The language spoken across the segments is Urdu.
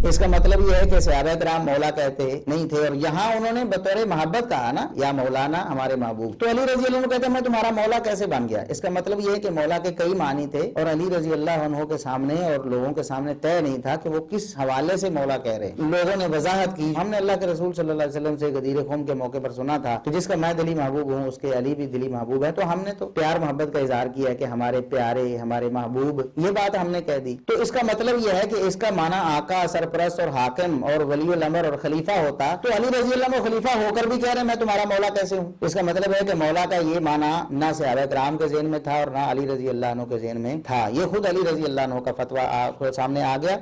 اس کا مطلب یہ ہے کہ صحابہ کرام مولا کہتے نہیں تھے، اور یہاں انہوں نے بطور محبت کہا نا یا مولانا ہمارے محبوب، تو علی رضی اللہ عنہ کہتے ہیں میں تمہارا مولا کیسے بن گیا؟ اس کا مطلب یہ ہے کہ مولا کے کئی معنی تھے، اور علی رضی اللہ عنہ کے سامنے اور لوگوں کے سامنے طے نہیں تھا کہ وہ کس حوالے سے مولا کہہ رہے ہیں۔ لوگوں نے وضاحت کی، ہم نے اللہ کے رسول صلی اللہ علیہ وسلم سے غدیر خم کے موقع پر سنا تھا کہ جس کا میں دلی محبوب ہوں اس کے علی بھی دلی محبوب ہے، تو ہم نے تو پیار محبت کا اظہار کیا کہ ہمارے پیارے، ہمارے محبوب، یہ بات ہم نے کہہ دی۔ تو اس کا مطلب یہ ہے کہ اس کا معنی آقا، سرپرست اور حاکم اور ولی الامر اور خلیفہ ہوتا، تو علی رضی اللہ عنہ خلیفہ ہو کر بھی کہہ رہے ہیں میں تمہارا مولا کیسے ہوں؟ اس کا مطلب ہے کہ مولا کا یہ معنی نہ صحابہ کرام کے ذہن میں تھا اور نہ علی رضی اللہ عنہ کے ذہن میں تھا، یہ خود علی رضی اللہ عنہ کا فتویٰ سامنے آ گیا۔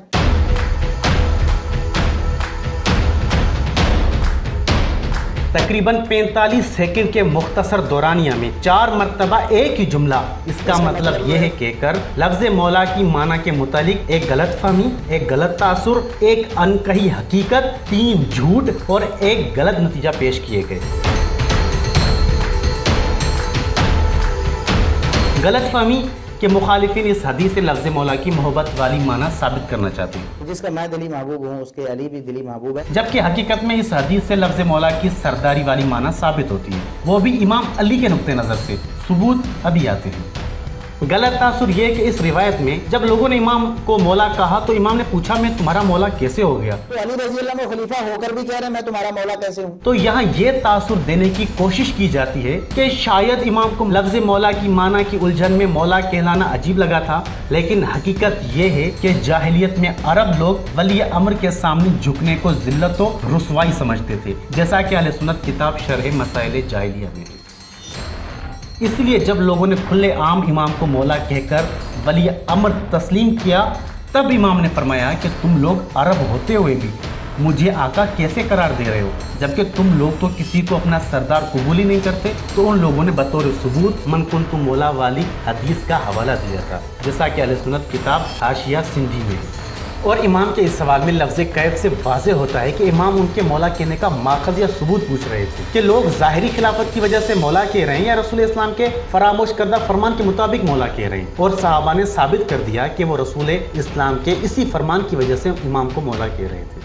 تقریباً 45 سیکنڈ کے مختصر دورانیہ میں 4 مرتبہ ایک ہی جملہ، اس کا مطلب یہ ہے کہہ کر لفظ مولا کی معنی کے متعلق ایک غلط فہمی، ایک غلط تاثر، ایک انکہی حقیقت، 3 جھوٹ اور ایک غلط نتیجہ پیش کیے گئے۔ غلط فہمی کہ مخالفین اس حدیث سے لفظ مولا کی محبت والی معنی ثابت کرنا چاہتے ہیں، جس کا میں دلی محبوب ہوں اس کے علی بھی دلی محبوب ہے، جبکہ حقیقت میں اس حدیث سے لفظ مولا کی سرداری والی معنی ثابت ہوتی ہے، وہ بھی امام علی کے نقطہ نظر سے۔ ثبوت ابھی آتے ہیں۔ غلط تاثر یہ کہ اس روایت میں جب لوگوں نے امام کو مولا کہا تو امام نے پوچھا میں تمہارا مولا کیسے ہو گیا؟ تو علی رضی اللہ عنہ خلیفہ ہو کر بھی کہہ رہے ہیں میں تمہارا مولا کیسے ہوں؟ تو یہاں یہ تاثر دینے کی کوشش کی جاتی ہے کہ شاید امام کو لفظ مولا کی معنی کی الجھن میں مولا کہلانا عجیب لگا تھا، لیکن حقیقت یہ ہے کہ جاہلیت میں عرب لوگ ولی امر کے سامنے جھکنے کو ذلت و رسوائی سمجھتے تھے، جیسا کہ اہل سنت کتاب شرح مسائل جاہلیہ میں ہے۔ اس لیے جب لوگوں نے کھلے عام امام کو مولا کہہ کر ولی امر تسلیم کیا، تب امام نے فرمایا کہ تم لوگ عرب ہوتے ہوئے بھی مجھے آقا کیسے قرار دے رہے ہو، جبکہ تم لوگ تو کسی کو اپنا سردار قبول ہی نہیں کرتے۔ تو ان لوگوں نے بطور ثبوت من کنت مولا والی حدیث کا حوالہ دیا تھا، جیسا کہ اہل سنت کتاب حاشیہ سندھی میں۔ اور امام کے اس سوال میں لفظ کیف سے واضح ہوتا ہے کہ امام ان کے مولا کہنے کا ماخذ یا ثبوت پوچھ رہے تھے کہ لوگ ظاہری خلافت کی وجہ سے مولا کہہ رہے ہیں یا رسول اسلام کے فراموش کردہ فرمان کے مطابق مولا کہہ رہے ہیں، اور صحابہ نے ثابت کر دیا کہ وہ رسول اسلام کے اسی فرمان کی وجہ سے امام کو مولا کہہ رہے تھے۔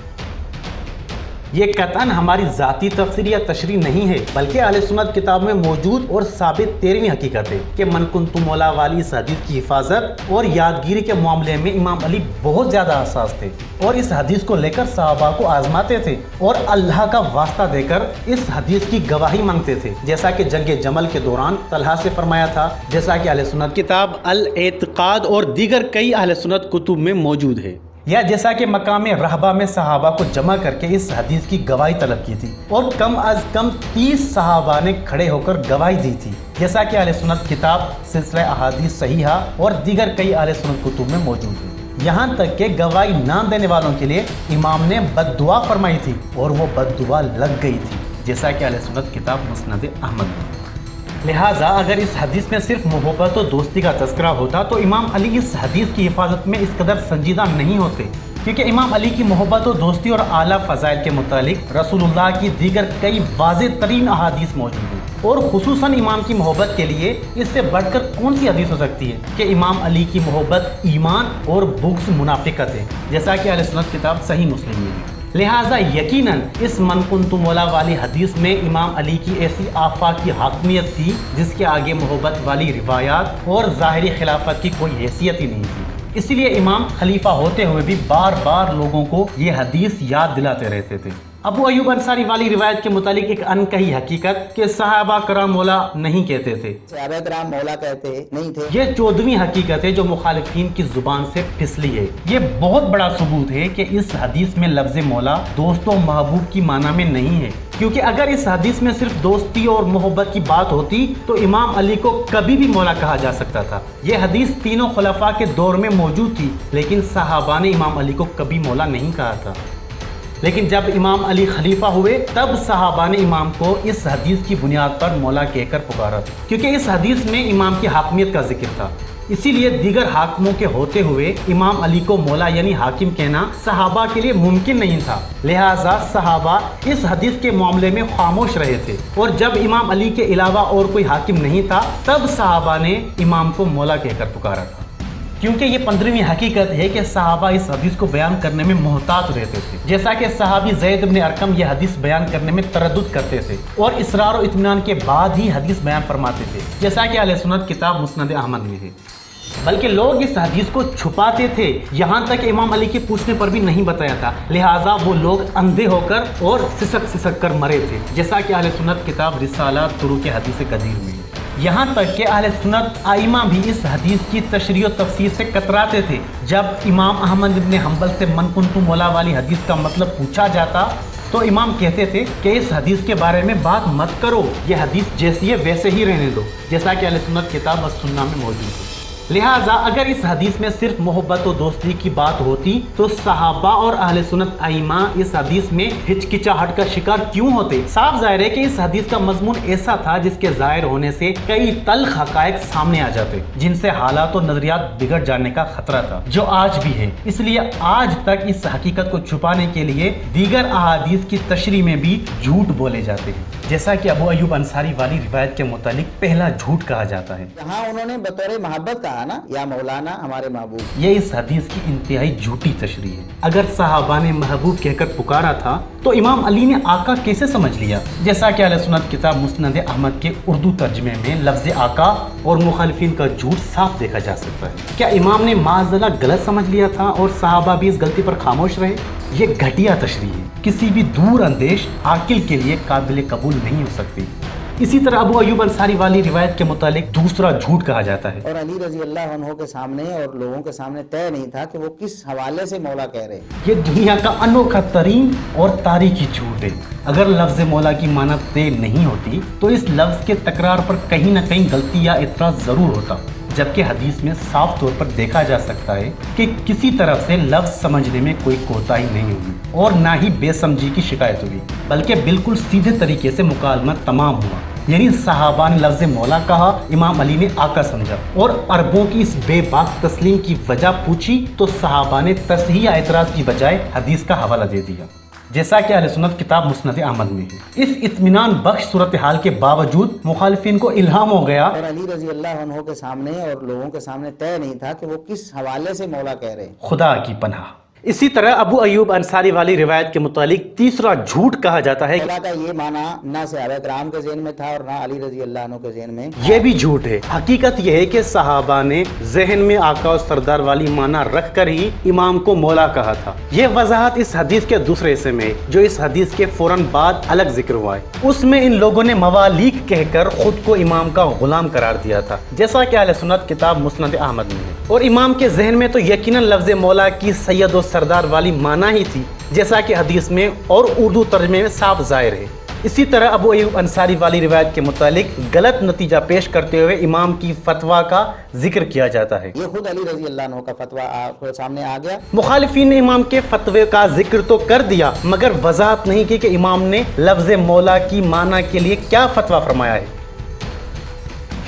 یہ قطعاً ہماری ذاتی تفسیر یا تشریح نہیں ہے، بلکہ اہل سنت کتاب میں موجود اور ثابت 13ویں حقیقت ہے کہ من کنت مولا والی اس حدیث کی حفاظت اور یادگیری کے معاملے میں امام علی بہت زیادہ حساس تھے، اور اس حدیث کو لے کر صحابہ کو آزماتے تھے اور اللہ کا واسطہ دے کر اس حدیث کی گواہی مانگتے تھے، جیسا کہ جنگ جمل کے دوران طلحہ سے فرمایا تھا، جیسا کہ اہل سنت کتاب الاعتقاد اور دیگر کئی اہل سنت کتب میں موجود ہے، یا جیسا کہ مقام رہبہ میں صحابہ کو جمع کر کے اس حدیث کی گواہی طلب کی تھی، اور کم از کم 30 صحابہ نے کھڑے ہو کر گواہی دی تھی، جیسا کہ اہل سنت کتاب سلسلہ احادیث صحیحہ اور دیگر کئی اہل سنت کتب میں موجود ہے۔ یہاں تک کہ گواہی نہ دینے والوں کے لیے امام نے بد دعا فرمائی تھی اور وہ بد دعا لگ گئی تھی، جیسا کہ اہل سنت کتاب مسند احمد میں۔ لہٰذا اگر اس حدیث میں صرف محبت و دوستی کا تذکرہ ہوتا تو امام علی اس حدیث کی حفاظت میں اس قدر سنجیدہ نہیں ہوتے، کیونکہ امام علی کی محبت و دوستی اور اعلیٰ فضائل کے متعلق رسول اللہ کی دیگر کئی واضح ترین احادیث موجود ہیں، اور خصوصاً امام کی محبت کے لیے اس سے بڑھ کر کون سی حدیث ہو سکتی ہے کہ امام علی کی محبت ایمان اور بغض منافقت ہے، جیسا کہ اہل سنت کتاب صحیح مسلم میں ہے۔ لہٰذا یقیناً اس من کنت مولا والی حدیث میں امام علی کی ایسی آفاقی حاکمیت تھی جس کے آگے محبت والی روایات اور ظاہری خلافت کی کوئی حیثیت ہی نہیں تھی، اسی لیے امام خلیفہ ہوتے ہوئے بھی بار بار لوگوں کو یہ حدیث یاد دلاتے رہتے تھے۔ ابو ایوب انصاری والی روایت کے متعلق ایک انکہی حقیقت کہ صحابہ کرام مولا نہیں کہتے تھے، صحابہ کرام مولا کہتے نہیں تھے، یہ 14ویں حقیقت ہے جو مخالفین کی زبان سے پھسلی ہے۔ یہ بہت بڑا ثبوت ہے کہ اس حدیث میں لفظ مولا دوست و محبوب کی معنی میں نہیں ہے، کیونکہ اگر اس حدیث میں صرف دوستی اور محبت کی بات ہوتی تو امام علی کو کبھی بھی مولا کہا جا سکتا تھا۔ یہ حدیث تینوں خلفاء کے دور میں موجود تھی، لیکن صحابہ نے امام علی کو کبھی مولا نہیں کہا تھا، لیکن جب امام علی خلیفہ ہوئے تب صحابہ نے امام کو اس حدیث کی بنیاد پر مولا کہہ کر پکارا تھا، کیونکہ اس حدیث میں امام کی حاکمیت کا ذکر تھا، اسی لیے دیگر حاکموں کے ہوتے ہوئے امام علی کو مولا یعنی حاکم کہنا صحابہ کے لیے ممکن نہیں تھا، لہٰذا صحابہ اس حدیث کے معاملے میں خاموش رہے تھے، اور جب امام علی کے علاوہ اور کوئی حاکم نہیں تھا تب صحابہ نے امام کو مولا کہہ کر پکارا تھا۔ کیونکہ یہ 15ویں حقیقت ہے کہ صحابہ اس حدیث کو بیان کرنے میں محتاط رہتے تھے، جیسا کہ صحابی زید بن ارقم یہ حدیث بیان کرنے میں تردد کرتے تھے اور اصرار و اطمینان کے بعد ہی حدیث بیان فرماتے تھے، جیسا کہ اہل سنت کتاب مسند احمد میں ہے۔ بلکہ لوگ اس حدیث کو چھپاتے تھے، یہاں تک کہ امام علی کے پوچھنے پر بھی نہیں بتایا تھا، لہٰذا وہ لوگ اندھے ہو کر اور سسک کر مرے تھے، جیسا کہ اہل سنت کتاب رسالہ طرق حدیث قدیر میں ہے۔ یہاں تک کہ اہل سنت ائمہ بھی اس حدیث کی تشریح و تفسیر سے کتراتے تھے۔ جب امام احمد بن حنبل سے من کنت مولا والی حدیث کا مطلب پوچھا جاتا تو امام کہتے تھے کہ اس حدیث کے بارے میں بات مت کرو، یہ حدیث جیسی ہے ویسے ہی رہنے دو، جیسا کہ اہل سنت کتاب السنہ میں موجود ہے۔ لہٰذا اگر اس حدیث میں صرف محبت و دوستی کی بات ہوتی تو صحابہ اور اہل سنت ائمہ اس حدیث میں ہچکچاہٹ کا شکار کیوں ہوتے؟ صاف ظاہر ہے کہ اس حدیث کا مضمون ایسا تھا جس کے ظاہر ہونے سے کئی تلخ حقائق سامنے آ جاتے، جن سے حالات و نظریات بگڑ جانے کا خطرہ تھا، جو آج بھی ہے۔ اس لیے آج تک اس حقیقت کو چھپانے کے لیے دیگر احادیث کی تشریح میں بھی جھوٹ بولے جاتے ہیں، جیسا کہ ابو ایوب انصاری والی روایت کے متعلق پہلا جھوٹ کہا جاتا ہے۔ یہاں انہوں نے بطور محبت کہا نا یا مولانا ہمارے محبوب، یہ اس حدیث کی انتہائی جھوٹی تشریح ہے۔ اگر صحابہ نے محبوب کہہ کر پکارا تھا تو امام علی نے آقا کیسے سمجھ لیا؟ جیسا کہ اہل سنت کتاب مسند احمد کے اردو ترجمے میں لفظ آقا اور مخالفین کا جھوٹ صاف دیکھا جا سکتا ہے۔ کیا امام نے معاذ اللہ غلط سمجھ لیا تھا اور صحابہ بھی اس غلطی پر خاموش رہے؟ یہ گھٹیا تشریح ہے، کسی بھی دور اندیش عاقل کے لیے قابل قبول نہیں ہو سکتی۔ اسی طرح ابو ایوب انصاری والی روایت کے متعلق دوسرا جھوٹ کہا جاتا ہے، اور علی رضی اللہ عنہ کے سامنے اور لوگوں کے سامنے طے نہیں تھا کہ وہ کس حوالے سے مولا کہہ رہے ہیں۔ یہ دنیا کا انوکھا ترین اور تاریخی جھوٹ ہے۔ اگر لفظ مولا کی معنی طے نہیں ہوتی تو اس لفظ کے تکرار پر کہیں نہ کہیں غلطی یا اعتراض ضرور ہوتا، جبکہ حدیث میں صاف طور پر دیکھا جا سکتا ہے کہ کسی طرف سے لفظ سمجھنے میں کوئی کوتاہی نہیں ہوئی اور نہ ہی بے سمجھی کی شکایت ہوئی، بلکہ بالکل سیدھے طریقے سے مکالمہ تمام ہوا۔ یعنی صحابہ نے لفظ مولا کہا، امام علی نے آقا سمجھا، اور عربوں کی اس بے باک تسلیم کی وجہ پوچھی تو صحابہ نے تصحیح یا اعتراض کی بجائے حدیث کا حوالہ دے دیا، جیسا کہ اہل سنت کتاب مسند احمد میں ہے۔ اس اطمینان بخش صورتحال کے باوجود مخالفین کو الہام ہو گیا، اور علی رضی اللہ عنہ کے سامنے اور لوگوں کے سامنے طے نہیں تھا کہ وہ کس حوالے سے مولا کہہ رہے ہیں۔ خدا کی پناہ۔ اسی طرح ابو ایوب انصاری والی روایت کے متعلق تیسرا جھوٹ کہا جاتا ہے، مولا کا یہ معنی نہ صحابہ کرام کے ذہن میں تھا اور نہ علی رضی اللہ عنہ کے ذہن میں۔ یہ بھی جھوٹ ہے۔ حقیقت یہ ہے کہ صحابہ نے ذہن میں آقا و سردار والی معنی رکھ کر ہی امام کو مولا کہا تھا۔ یہ وضاحت اس حدیث کے دوسرے حصے میں جو اس حدیث کے فوراً بعد الگ ذکر ہوا ہے۔ اس میں ان لوگوں نے موالیق کہہ کر خود کو امام کا غلام قرار دیا تھا، جیسا کہ اہل سنت کتاب مسند احمد میں ہے، اور امام کے ذہن میں تو یقیناً لفظ مولا کی سید و سردار والی معنی ہی تھی، جیسا کہ حدیث میں اور اردو ترجمے میں صاف ظاہر ہے۔ اسی طرح ابو ایوب انصاری والی روایت کے متعلق غلط نتیجہ پیش کرتے ہوئے امام کی فتویٰ کا ذکر کیا جاتا ہے۔ یہ خود علی رضی اللہ عنہ کا فتویٰ سامنے آ گیا۔ مخالفین نے امام کے فتوے کا ذکر تو کر دیا مگر وضاحت نہیں کی کہ امام نے لفظ مولا کی معنی کے لیے کیا فتویٰ فرمایا ہے۔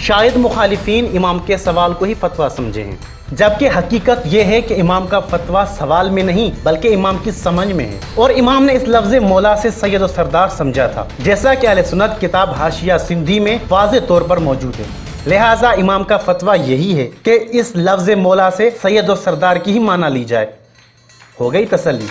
شاید مخالفین امام کے سوال کو ہی فتویٰ سمجھے ہیں، جبکہ حقیقت یہ ہے کہ امام کا فتویٰ سوال میں نہیں بلکہ امام کی سمجھ میں ہے، اور امام نے اس لفظ مولا سے سید و سردار سمجھا تھا، جیسا کہ اہل سنت کتاب حاشیہ سندھی میں واضح طور پر موجود ہے۔ لہٰذا امام کا فتویٰ یہی ہے کہ اس لفظ مولا سے سید و سردار کی ہی معنی لی جائے۔ ہو گئی تسلی۔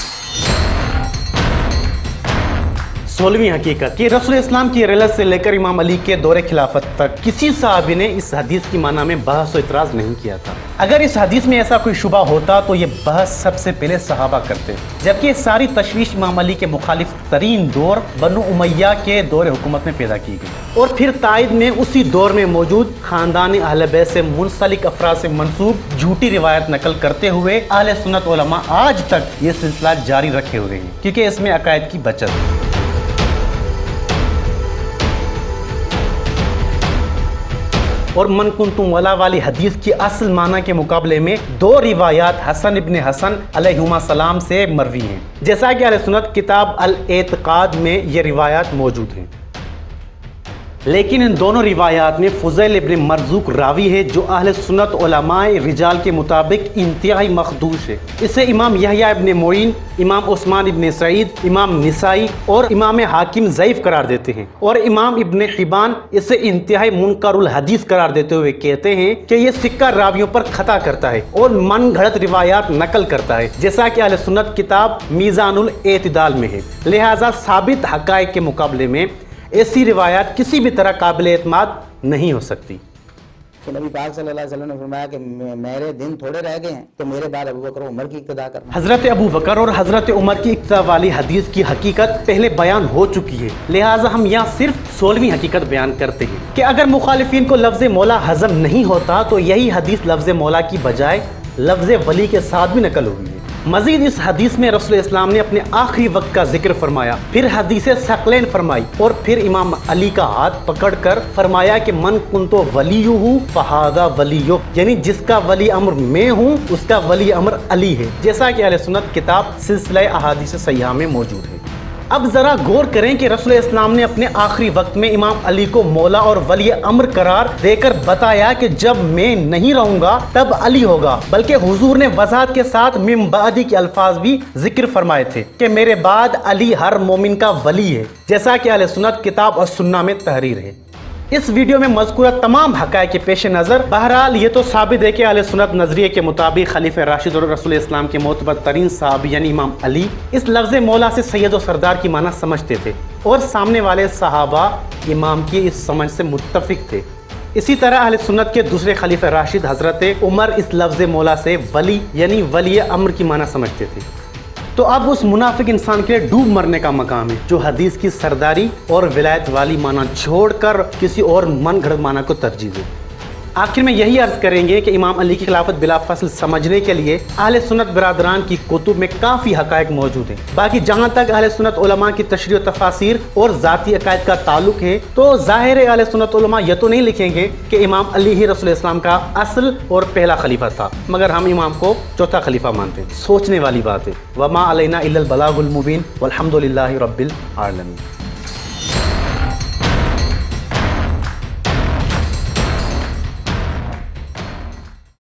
16ویں حقیقت کہ رسول اسلام کی رحلت سے لے کر امام علی کے دور خلافت تک کسی صحابی نے اس حدیث کی معنی میں بحث و اعتراض نہیں کیا تھا۔ اگر اس حدیث میں ایسا کوئی شبہ ہوتا تو یہ بحث سب سے پہلے صحابہ کرتے، جبکہ یہ ساری تشویش امام علی کے مخالف ترین دور بنو امیہ کے دور حکومت میں پیدا کی گئی، اور پھر تائید میں اسی دور میں موجود خاندان اہل بیت سے منسلک افراد سے منسوب جھوٹی روایت نقل کرتے ہوئے اہل سنت علماء آج تک یہ سلسلہ جاری رکھے ہوئے ہیں، کیونکہ اس میں عقائد کی بچت ہے۔ اور من کنت مولا والی حدیث کی اصل معنی کے مقابلے میں دو روایات حسن ابن حسن علیہما السلام سے مروی ہیں، جیسا کہ اہل سنت کتاب الاعتقاد میں یہ روایات موجود ہیں۔ لیکن ان دونوں روایات میں فضیل ابن مرزوق راوی ہے جو اہل سنت علماء رجال کے مطابق انتہائی مخدوش ہے۔ اسے امام یحییٰ ابن معین، امام عثمان ابن سعید، امام نسائی اور امام حاکم ضعیف قرار دیتے ہیں، اور امام ابن حبان اسے انتہائی منکر الحدیث قرار دیتے ہوئے کہتے ہیں کہ یہ سکہ راویوں پر خطا کرتا ہے اور من گھڑت روایات نقل کرتا ہے، جیسا کہ اہل سنت کتاب میزان الاعتدال میں ہے۔ لہٰذا ثابت حقائق کے مقابلے میں ایسی روایات کسی بھی طرح قابل اعتماد نہیں ہو سکتی۔ کہ نبی پاک صلی اللہ علیہ وسلم نے فرمایا کہ میرے دن تھوڑے رہ گئے ہیں تو میرے بعد ابو بکر و عمر کی اقتدا کرنا۔ حضرت ابو بکر اور حضرت عمر کی اقتدا والی حدیث کی حقیقت پہلے بیان ہو چکی ہے، لہٰذا ہم یہاں صرف 16ویں حقیقت بیان کرتے ہیں کہ اگر مخالفین کو لفظ مولا ہضم نہیں ہوتا تو یہی حدیث لفظ مولا کی بجائے لفظ ولی کے ساتھ بھی نقل ہوئی ہے۔ مزید اس حدیث میں رسول اسلام نے اپنے آخری وقت کا ذکر فرمایا، پھر حدیث ثقلین فرمائی، اور پھر امام علی کا ہاتھ پکڑ کر فرمایا کہ من کنتو ولیہ فہذا ولیہ، یعنی جس کا ولی امر میں ہوں اس کا ولی امر علی ہے، جیسا کہ اہل سنت کتاب سلسلہ احادیث صحیحہ میں موجود ہے۔ اب ذرا غور کریں کہ رسول اسلام نے اپنے آخری وقت میں امام علی کو مولا اور ولی امر قرار دے کر بتایا کہ جب میں نہیں رہوں گا تب علی ہوگا، بلکہ حضور نے وضاحت کے ساتھ من بعدی کے الفاظ بھی ذکر فرمائے تھے کہ میرے بعد علی ہر مومن کا ولی ہے، جیسا کہ اہل سنت کتاب اور سنہ میں تحریر ہے۔ اس ویڈیو میں مذکورہ تمام حقائق کے پیش نظر بہرحال یہ تو ثابت ہے کہ اہل سنت نظریے کے مطابق خلیفہ راشد اور رسول اسلام کے معتبر ترین صحابی یعنی امام علی اس لفظ مولا سے سید و سردار کی معنی سمجھتے تھے، اور سامنے والے صحابہ امام کی اس سمجھ سے متفق تھے۔ اسی طرح اہل سنت کے دوسرے خلیفہ راشد حضرت عمر اس لفظ مولا سے ولی یعنی ولی امر کی معنی سمجھتے تھے۔ تو اب اس منافق انسان کے لیے ڈوب مرنے کا مقام ہے جو حدیث کی سرداری اور ولایت والی معنی چھوڑ کر کسی اور من گھڑت معنی کو ترجیح دے۔ آخر میں یہی عرض کریں گے کہ امام علی کی خلافت بلا فصل سمجھنے کے لیے اہل سنت برادران کی کتب میں کافی حقائق موجود ہیں۔ باقی جہاں تک اہل سنت علماء کی تشریح و تفاسیر اور ذاتی عقائد کا تعلق ہے تو ظاہر اہل سنت علماء یہ تو نہیں لکھیں گے کہ امام علی ہی رسول اسلام کا اصل اور پہلا خلیفہ تھا، مگر ہم امام کو چوتھا خلیفہ مانتے ہیں۔ سوچنے والی بات ہے۔ وما علینا الا البلاغ المبین والحمد للہ رب العالمین۔